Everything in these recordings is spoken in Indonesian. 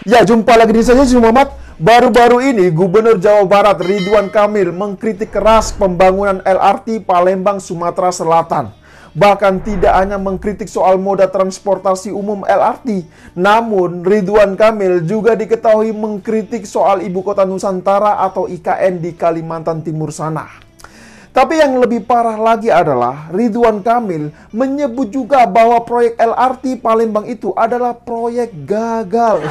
Ya, jumpa lagi di saya, Muhammad. Baru-baru ini, Gubernur Jawa Barat Ridwan Kamil mengkritik keras pembangunan LRT Palembang, Sumatera Selatan. Bahkan tidak hanya mengkritik soal moda transportasi umum LRT, namun Ridwan Kamil juga diketahui mengkritik soal Ibu Kota Nusantara atau IKN di Kalimantan Timur sana. Tapi yang lebih parah lagi adalah Ridwan Kamil menyebut juga bahwa proyek LRT Palembang itu adalah proyek gagal.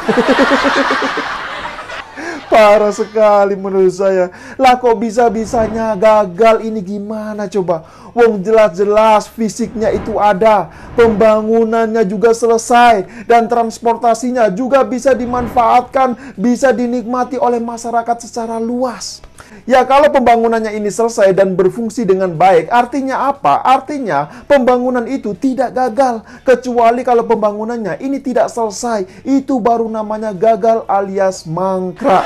Parah sekali menurut saya. Lah kok bisa-bisanya gagal ini, gimana coba? Wong jelas-jelas fisiknya itu ada, pembangunannya juga selesai, dan transportasinya juga bisa dimanfaatkan, bisa dinikmati oleh masyarakat secara luas. Ya, kalau pembangunannya ini selesai dan berfungsi dengan baik, artinya apa? Artinya pembangunan itu tidak gagal. Kecuali kalau pembangunannya ini tidak selesai, itu baru namanya gagal alias mangkrak.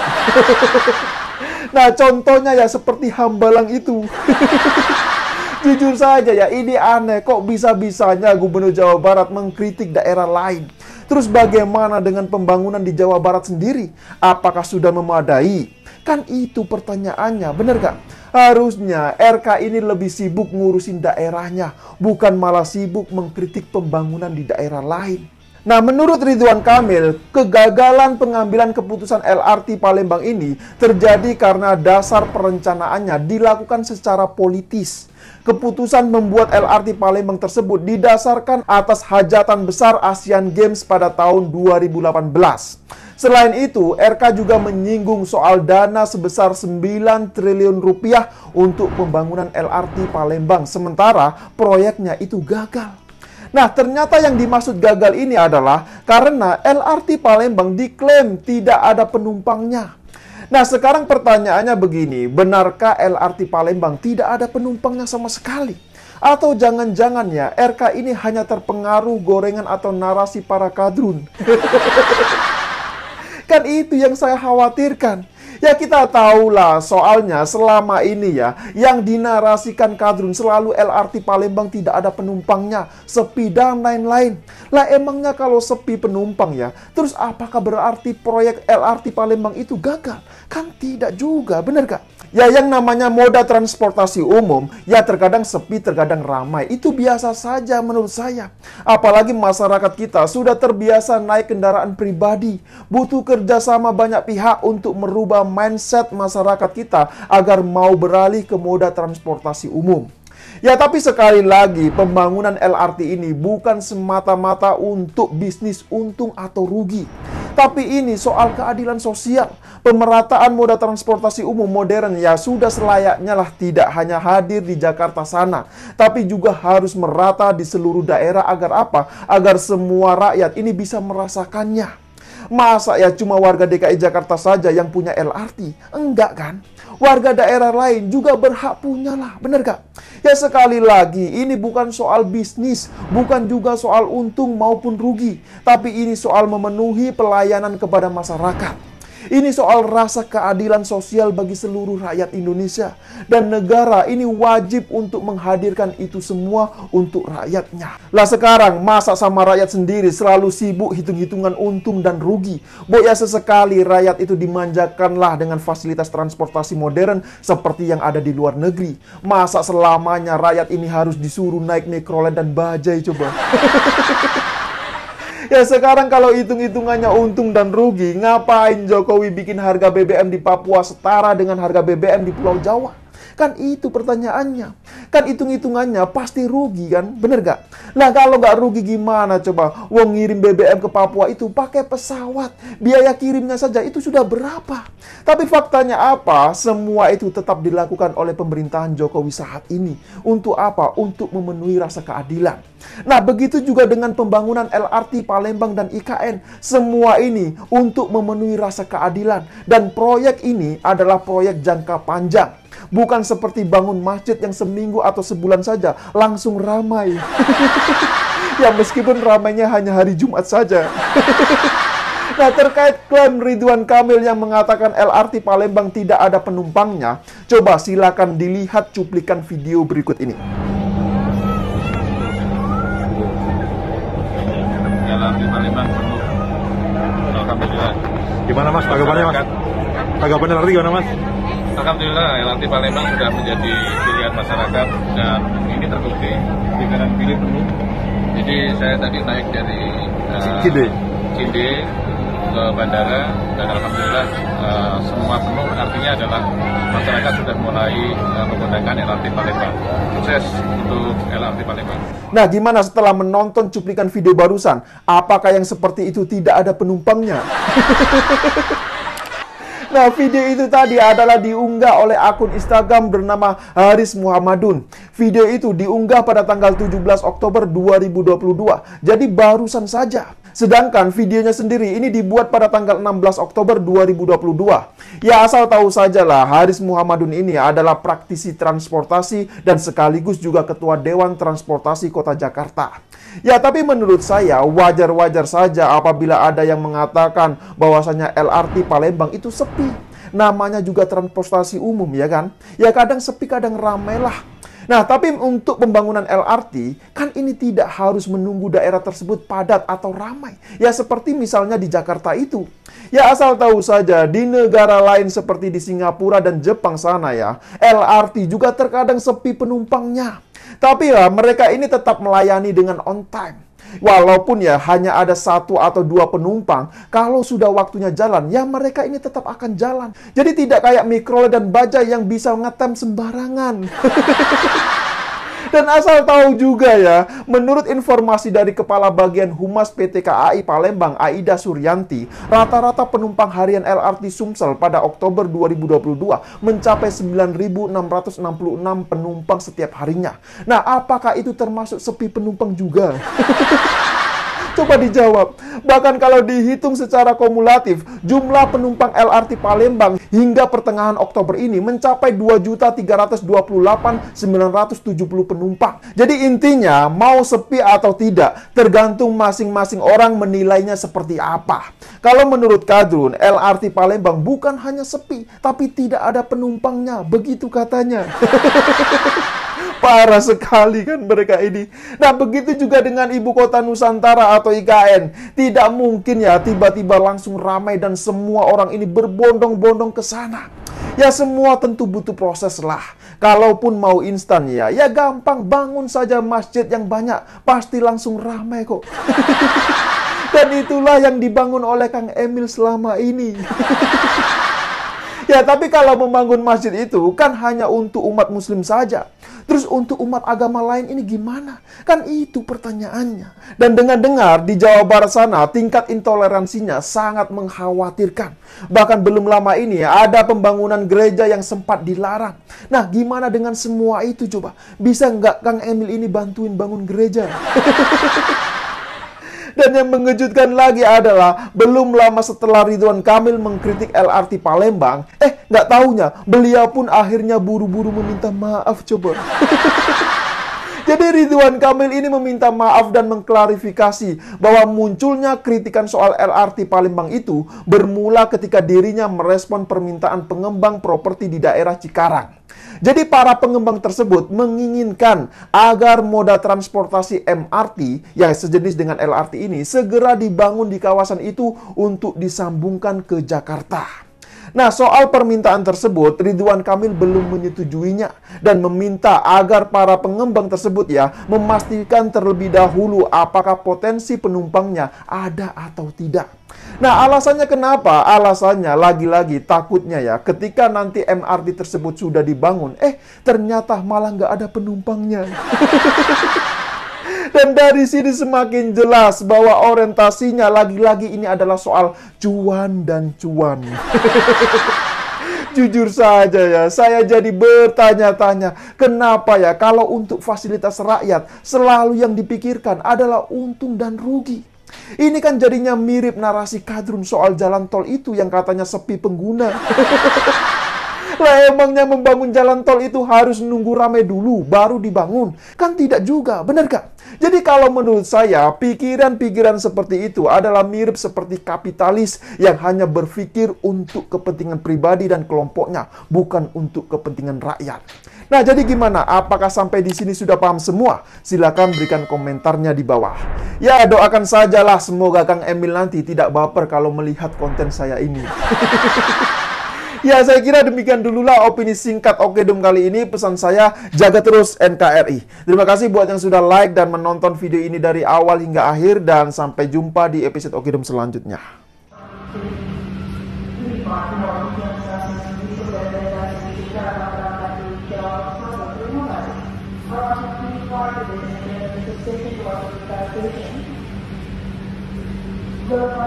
Nah, contohnya ya seperti Hambalang itu. Jujur saja ya, ini aneh. Kok bisa-bisanya Gubernur Jawa Barat mengkritik daerah lain? Terus bagaimana dengan pembangunan di Jawa Barat sendiri? Apakah sudah memadai? Kan itu pertanyaannya, bener gak? Harusnya RK ini lebih sibuk ngurusin daerahnya, bukan malah sibuk mengkritik pembangunan di daerah lain. Nah, menurut Ridwan Kamil, kegagalan pengambilan keputusan LRT Palembang ini terjadi karena dasar perencanaannya dilakukan secara politis. Keputusan membuat LRT Palembang tersebut didasarkan atas hajatan besar Asian Games pada tahun 2018. Selain itu, RK juga menyinggung soal dana sebesar 9 triliun rupiah untuk pembangunan LRT Palembang, sementara proyeknya itu gagal. Nah, ternyata yang dimaksud gagal ini adalah karena LRT Palembang diklaim tidak ada penumpangnya. Nah, sekarang pertanyaannya begini, benarkah LRT Palembang tidak ada penumpangnya sama sekali? Atau jangan-jangan ya, RK ini hanya terpengaruh gorengan atau narasi para kadrun? Kan itu yang saya khawatirkan. Ya, kita tahulah soalnya selama ini ya, yang dinarasikan kadrun selalu LRT Palembang tidak ada penumpangnya, sepi dan lain-lain. Lah emangnya kalau sepi penumpang ya, terus apakah berarti proyek LRT Palembang itu gagal? Kan tidak juga, bener gak? Ya, yang namanya moda transportasi umum, ya terkadang sepi, terkadang ramai. Itu biasa saja menurut saya. Apalagi masyarakat kita sudah terbiasa naik kendaraan pribadi. Butuh kerjasama banyak pihak untuk merubah mindset masyarakat kita agar mau beralih ke moda transportasi umum. Ya, tapi sekali lagi, pembangunan LRT ini bukan semata-mata untuk bisnis untung atau rugi. Tapi ini soal keadilan sosial. Pemerataan moda transportasi umum modern ya sudah selayaknya lah tidak hanya hadir di Jakarta sana, tapi juga harus merata di seluruh daerah agar apa? Agar semua rakyat ini bisa merasakannya. Masa ya cuma warga DKI Jakarta saja yang punya LRT? Enggak kan? Warga daerah lain juga berhak punya lah, bener gak? Ya, sekali lagi, ini bukan soal bisnis, bukan juga soal untung maupun rugi, tapi ini soal memenuhi pelayanan kepada masyarakat. Ini soal rasa keadilan sosial bagi seluruh rakyat Indonesia. Dan negara ini wajib untuk menghadirkan itu semua untuk rakyatnya. Lah sekarang, masa sama rakyat sendiri selalu sibuk hitung-hitungan untung dan rugi? Ya sesekali rakyat itu dimanjakanlah dengan fasilitas transportasi modern seperti yang ada di luar negeri. Masa selamanya rakyat ini harus disuruh naik mikrolet dan bajai coba? Ya, sekarang kalau hitung-hitungannya untung dan rugi, ngapain Jokowi bikin harga BBM di Papua setara dengan harga BBM di Pulau Jawa? Kan itu pertanyaannya. Kan hitung-hitungannya pasti rugi kan? Bener gak? Nah, kalau nggak rugi gimana coba? Wong ngirim BBM ke Papua itu pakai pesawat. Biaya kirimnya saja itu sudah berapa? Tapi faktanya apa? Semua itu tetap dilakukan oleh pemerintahan Jokowi saat ini. Untuk apa? Untuk memenuhi rasa keadilan. Nah, begitu juga dengan pembangunan LRT Palembang dan IKN. Semua ini untuk memenuhi rasa keadilan. Dan proyek ini adalah proyek jangka panjang. Bukan seperti bangun masjid yang seminggu atau sebulan saja langsung ramai. Ya, meskipun ramainya hanya hari Jumat saja. Nah, terkait klaim Ridwan Kamil yang mengatakan LRT Palembang tidak ada penumpangnya, coba silakan dilihat cuplikan video berikut ini. LRT Palembang penuh. Alhamdulillah. Gimana Mas tanggapannya Mas? Tanggapannya LRT gimana Mas? Alhamdulillah LRT Palembang sudah menjadi pilihan masyarakat dan ini terbukti di kanan pilih penuh. Jadi saya tadi naik dari Cinde ke bandara dan alhamdulillah semua penuh, artinya adalah masyarakat sudah mulai menggunakan LRT Palembang. Sukses untuk LRT Palembang. Nah, gimana setelah menonton cuplikan video barusan? Apakah yang seperti itu tidak ada penumpangnya? Nah, video itu tadi adalah diunggah oleh akun Instagram bernama Haris Muhammadun. Video itu diunggah pada tanggal 17 Oktober 2022. Jadi barusan saja. Sedangkan videonya sendiri ini dibuat pada tanggal 16 Oktober 2022. Ya, asal tahu sajalah, Haris Muhammadun ini adalah praktisi transportasi dan sekaligus juga Ketua Dewan Transportasi Kota Jakarta. Ya, tapi menurut saya wajar-wajar saja apabila ada yang mengatakan bahwasanya LRT Palembang itu sepi. Namanya juga transportasi umum, ya kan? Ya kadang sepi, kadang ramai lah. Nah, tapi untuk pembangunan LRT, kan ini tidak harus menunggu daerah tersebut padat atau ramai. Ya, seperti misalnya di Jakarta itu. Ya, asal tahu saja, di negara lain seperti di Singapura dan Jepang sana ya, LRT juga terkadang sepi penumpangnya. Tapi ya, mereka ini tetap melayani dengan on time. Walaupun ya hanya ada 1 atau 2 penumpang, kalau sudah waktunya jalan, ya mereka ini tetap akan jalan. Jadi tidak kayak Mikrolet dan Bajaj yang bisa ngetem sembarangan. Dan asal tahu juga ya, menurut informasi dari Kepala Bagian Humas PT KAI Palembang, Aida Suryanti, rata-rata penumpang harian LRT Sumsel pada Oktober 2022 mencapai 9.666 penumpang setiap harinya. Nah, apakah itu termasuk sepi penumpang juga? Coba dijawab. Bahkan kalau dihitung secara kumulatif, jumlah penumpang LRT Palembang hingga pertengahan Oktober ini mencapai 2.328.970 penumpang. Jadi intinya, mau sepi atau tidak, tergantung masing-masing orang menilainya seperti apa. Kalau menurut Kadrun, LRT Palembang bukan hanya sepi, tapi tidak ada penumpangnya. Begitu katanya. Parah sekali kan mereka ini. Nah, begitu juga dengan Ibu Kota Nusantara atau IKN. Tidak mungkin ya tiba-tiba langsung ramai dan semua orang ini berbondong-bondong ke sana. Ya, semua tentu butuh proses lah. Kalaupun mau instan ya gampang, bangun saja masjid yang banyak, pasti langsung ramai kok. Dan itulah yang dibangun oleh Kang Emil selama ini. Ya, tapi kalau membangun masjid itu kan hanya untuk umat muslim saja. Terus untuk umat agama lain ini gimana? Kan itu pertanyaannya. Dan dengar-dengar di Jawa Barat sana tingkat intoleransinya sangat mengkhawatirkan. Bahkan belum lama ini ada pembangunan gereja yang sempat dilarang. Nah, gimana dengan semua itu coba? Bisa nggak Kang Emil ini bantuin bangun gereja? Dan yang mengejutkan lagi adalah, belum lama setelah Ridwan Kamil mengkritik LRT Palembang, nggak taunya, beliau pun akhirnya buru-buru meminta maaf coba. Jadi Ridwan Kamil ini meminta maaf dan mengklarifikasi bahwa munculnya kritikan soal LRT Palembang itu bermula ketika dirinya merespon permintaan pengembang properti di daerah Cikarang. Jadi para pengembang tersebut menginginkan agar moda transportasi MRT yang sejenis dengan LRT ini segera dibangun di kawasan itu untuk disambungkan ke Jakarta. Nah, soal permintaan tersebut, Ridwan Kamil belum menyetujuinya dan meminta agar para pengembang tersebut memastikan terlebih dahulu apakah potensi penumpangnya ada atau tidak. Nah, alasannya kenapa? Alasannya lagi-lagi takutnya ketika nanti MRT tersebut sudah dibangun, ternyata malah nggak ada penumpangnya. Dan dari sini semakin jelas bahwa orientasinya lagi-lagi ini adalah soal cuan dan cuan. Jujur saja saya jadi bertanya-tanya, kenapa kalau untuk fasilitas rakyat selalu yang dipikirkan adalah untung dan rugi. Ini kan jadinya mirip narasi Kadrun soal jalan tol itu yang katanya sepi pengguna. Lah, emangnya membangun jalan tol itu harus nunggu ramai dulu baru dibangun? Kan tidak juga, benar gak? Jadi kalau menurut saya, pikiran-pikiran seperti itu adalah mirip seperti kapitalis yang hanya berpikir untuk kepentingan pribadi dan kelompoknya, bukan untuk kepentingan rakyat. Nah, jadi gimana? Apakah sampai di sini sudah paham semua? Silakan berikan komentarnya di bawah. Ya, doakan sajalah semoga Kang Emil nanti tidak baper kalau melihat konten saya ini. Ya, saya kira demikian dululah opini singkat Okedum kali ini. Pesan saya, jaga terus NKRI. Terima kasih buat yang sudah like dan menonton video ini dari awal hingga akhir. Dan sampai jumpa di episode Okedum selanjutnya. Berapa